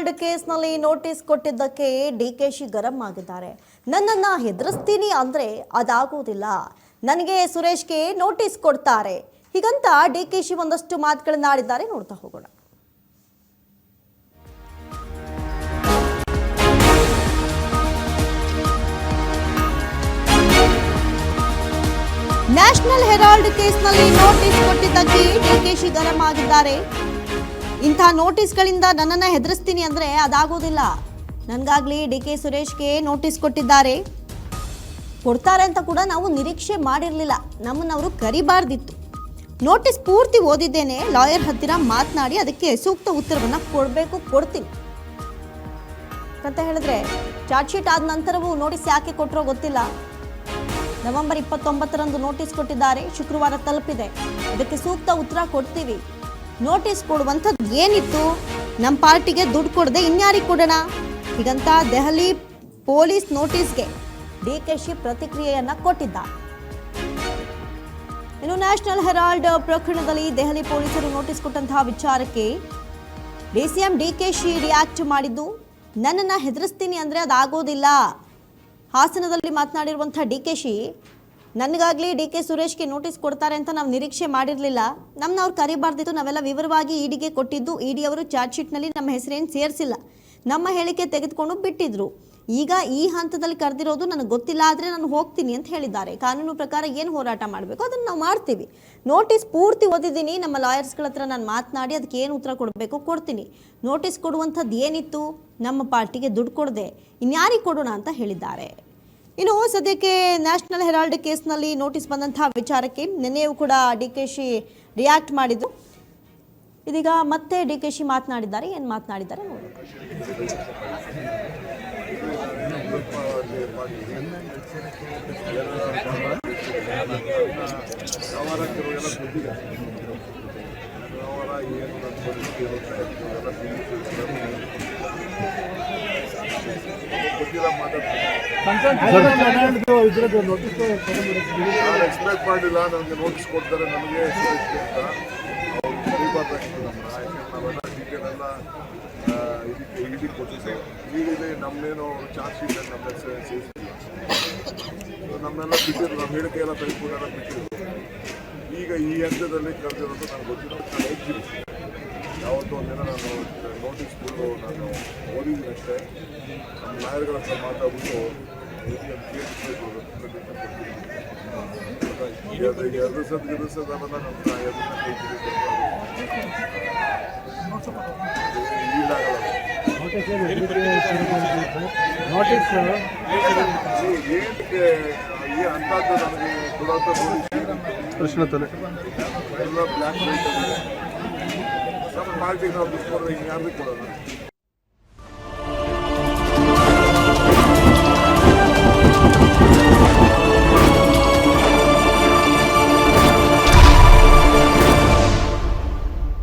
Herald ಕೇಸ್ನಲ್ಲಿ notice ಕೊಟ್ಟಿದ್ದಕ್ಕೆ ಡಿಕೆಶಿ ಗರಂ ಆಗಿದ್ದಾರೆ. ನನ್ನನ್ನ ಹೆದರಿಸ್ತೀನಿ ಅಂದ್ರೆ ಅದಾಗೋದಿಲ್ಲ, ನನಗೆ ಸುರೇಶ್ಗೆ ನೋಟಿಸ್ ಕೊಡ್ತಾರೆ ಹೀಗಂತ ಡಿಕೆಶಿ ಒಂದಷ್ಟು ಮಾತುಗಳನ್ನ ಆಡಿದ್ದಾರೆ. ನೋಡ್ತಾ ಹೋಗೋಣ. ನ್ಯಾಷನಲ್ ಹೆರಾಲ್ಡ್ ಕೇಸ್ನಲ್ಲಿ ನೋಟಿಸ್ ಕೊಟ್ಟಿದ್ದಕ್ಕೆ ಡಿಕೆಶಿ ಗರಂ ಆಗಿದ್ದಾರೆ. ಇಂಥ ನೋಟಿಸ್ಗಳಿಂದ ನನ್ನನ್ನು ಹೆದರಿಸ್ತೀನಿ ಅಂದರೆ ಅದಾಗೋದಿಲ್ಲ, ನನಗಾಗ್ಲಿ ಡಿಕೆ ಸುರೇಶ್ಗೆ ನೋಟಿಸ್ ಕೊಟ್ಟಿದ್ದಾರೆ, ಕೊಡ್ತಾರೆ ಅಂತ ಕೂಡ ನಾವು ನಿರೀಕ್ಷೆ ಮಾಡಿರಲಿಲ್ಲ, ನಮ್ಮನ್ನವರು ಕರಿಬಾರ್ದಿತ್ತು. ನೋಟಿಸ್ ಪೂರ್ತಿ ಓದಿದ್ದೇನೆ, ಲಾಯರ್ ಹತ್ತಿರ ಮಾತನಾಡಿ ಅದಕ್ಕೆ ಸೂಕ್ತ ಉತ್ತರವನ್ನು ಕೊಡ್ತೀನಿ ಅಂತ ಹೇಳಿದ್ರೆ, ಚಾರ್ಜ್ ಶೀಟ್ ಆದ ನಂತರವೂ ನೋಟಿಸ್ ಯಾಕೆ ಕೊಟ್ಟರೋ ಗೊತ್ತಿಲ್ಲ. ನವೆಂಬರ್ 29ರಂದು ನೋಟಿಸ್ ಕೊಟ್ಟಿದ್ದಾರೆ, ಶುಕ್ರವಾರ ತಲುಪಿದೆ, ಇದಕ್ಕೆ ಸೂಕ್ತ ಉತ್ತರ ಕೊಡ್ತೀವಿ. ನೋಟಿಸ್ ಕೊಡುವಂಥದ್ದು ಏನಿತ್ತು, ನಮ್ಮ ಪಾರ್ಟಿಗೆ ದುಡ್ಡು ಕೊಡದೆ ಇನ್ಯಾರಿಗೆ ಕೊಡೋಣ ಹೀಗಂತ ದೆಹಲಿ ಪೊಲೀಸ್ ನೋಟಿಸ್ಗೆ ಡಿಕೆಶಿ ಪ್ರತಿಕ್ರಿಯೆಯನ್ನ ಕೊಟ್ಟಿದ್ದಾರೆ. ಇನ್ನು ನ್ಯಾಷನಲ್ ಹೆರಾಲ್ಡ್ ಪ್ರಕರಣದಲ್ಲಿ ದೆಹಲಿ ಪೊಲೀಸರು ನೋಟಿಸ್ ಕೊಟ್ಟಂತಹ ವಿಚಾರಕ್ಕೆ ಡಿಸಿಎಂ ಡಿಕೆಶಿ ರಿಯಾಕ್ಟ್ ಮಾಡಿದ್ದು, ನನ್ನನ್ನು ಹೆದರಿಸ್ತೀನಿ ಅಂದರೆ ಅದಾಗೋದಿಲ್ಲ. ಹಾಸನದಲ್ಲಿ ಮಾತನಾಡಿರುವಂಥ ಡಿಕೆಶಿ, ನನಗಾಗಲಿ ಡಿಕೆ ಸುರೇಶ್ಗೆ ನೋಟಿಸ್ ಕೊಡ್ತಾರೆ ಅಂತ ನಾವು ನಿರೀಕ್ಷೆ ಮಾಡಿರಲಿಲ್ಲ, ನಮ್ಮನ್ನ ಕರಿಬಾರ್ದಿತ್ತು, ನಾವೆಲ್ಲ ವಿವರವಾಗಿ ಇಡಿಗೆ ಕೊಟ್ಟಿದ್ದು, ಇಡಿ ಅವರು ಚಾರ್ಜ್ ಶೀಟ್ನಲ್ಲಿ ನಮ್ಮ ಹೆಸರೇನು ಸೇರಿಸಿಲ್ಲ, ನಮ್ಮ ಹೇಳಿಕೆ ತೆಗೆದುಕೊಂಡು ಬಿಟ್ಟಿದ್ರು. ಈಗ ಈ ಹಂತದಲ್ಲಿ ಕರೆದಿರೋದು ನನಗೆ ಗೊತ್ತಿಲ್ಲ, ಆದರೆ ನಾನು ಹೋಗ್ತೀನಿ ಅಂತ ಹೇಳಿದ್ದಾರೆ. ಕಾನೂನು ಪ್ರಕಾರ ಏನು ಹೋರಾಟ ಮಾಡಬೇಕು ಅದನ್ನು ನಾವು ಮಾಡ್ತೀವಿ. ನೋಟಿಸ್ ಪೂರ್ತಿ ಓದಿದ್ದೀನಿ, ನಮ್ಮ ಲಾಯರ್ಸ್ಗಳ ಹತ್ರ ನಾನು ಮಾತನಾಡಿ ಅದಕ್ಕೆ ಏನು ಉತ್ತರ ಕೊಡಬೇಕು ಕೊಡ್ತೀನಿ. ನೋಟಿಸ್ ಕೊಡುವಂಥದ್ದು ಏನಿತ್ತು, ನಮ್ಮ ಪಾರ್ಟಿಗೆ ದುಡ್ಡು ಕೊಡದೆ ಇನ್ಯಾರಿಗೆ ಕೊಡೋಣ ಅಂತ ಹೇಳಿದ್ದಾರೆ. ಇನ್ನು ಸದ್ಯಕ್ಕೆ ನ್ಯಾಷನಲ್ ಹೆರಾಲ್ಡ್ ಕೇಸ್ನಲ್ಲಿ ನೋಟಿಸ್ ಬಂದಂತಹ ವಿಚಾರಕ್ಕೆ ನಿನ್ನೆಯೂ ಕೂಡ ಡಿಕೆಶಿ ರಿಯಾಕ್ಟ್ ಮಾಡಿದ್ರು. ಇದೀಗ ಮತ್ತೆ ಡಿಕೆಶಿ ಮಾತನಾಡಿದ್ದಾರೆ. ಏನು ಮಾತನಾಡಿದ್ದಾರೆ ನೋಡಿ. ಎಕ್ಸ್ಪೆಕ್ಟ್ ಮಾಡಿಲ್ಲ, ನನಗೆ ನೋಟಿಸ್ ಕೊಡ್ತಾರೆ, ನಮಗೆ ನಾವೆಲ್ಲ ಡೀಟೇಲೆಲ್ಲ ಇದಕ್ಕೆ ಕೊಟ್ಟಿದ್ದು. ಈಗಿದೆ ನಮ್ಮನೇನು ಚಾರ್ಜ್ ಶೀಟ್ ನಮ್ಮ ಸೇರಿಸಿಲ್ಲ, ನಮ್ಮೆಲ್ಲ ಬಿಟ್ಟಿದ್ರು, ನಮ್ಮ ಹೇಳಿಕೆ ಎಲ್ಲ ತೆಗೆದುಕೊಂಡೆಲ್ಲ ಬಿಟ್ಟಿದ್ರು. ಈಗ ಈ ಹಂತದಲ್ಲಿ ಕರೆದಿರೋದು ನನಗೆ ಗೊತ್ತಿರೋ ನಾನು ಹೋಗ್ತೀನಿ. ಯಾವತ್ತೂ ಒಂದಿನ ನಾನು ನೋಟಿಸ್ ಫುಲ್ಲು ನಾನು ಓದಿದ್ದೀನಿ ಅಷ್ಟೇ. ನಮ್ಮ ಲಾಯರ್ಗಳ ಹತ್ರ ಮಾತಾಡ್ಬಿಟ್ಟು ಎರಡು ಸದಲ್ಲ ನಮ್ಮ ಏನಕ್ಕೆ ಈ ಅಂಥದ್ದು ನನಗೆ ಕೊಡುವಂಥ ಪ್ರಶ್ನೆ ಎಲ್ಲ ಬ್ಲ್ಯಾಕ್ ಬೆಲ್ಟ್ ನಮ್ಮ ಪಾರ್ಟಿಗೆ ನಾವು ದುಡ್ಡು ಕೊಡೋದು ಯಾರಿಗೂ ಕೊಡೋಣ.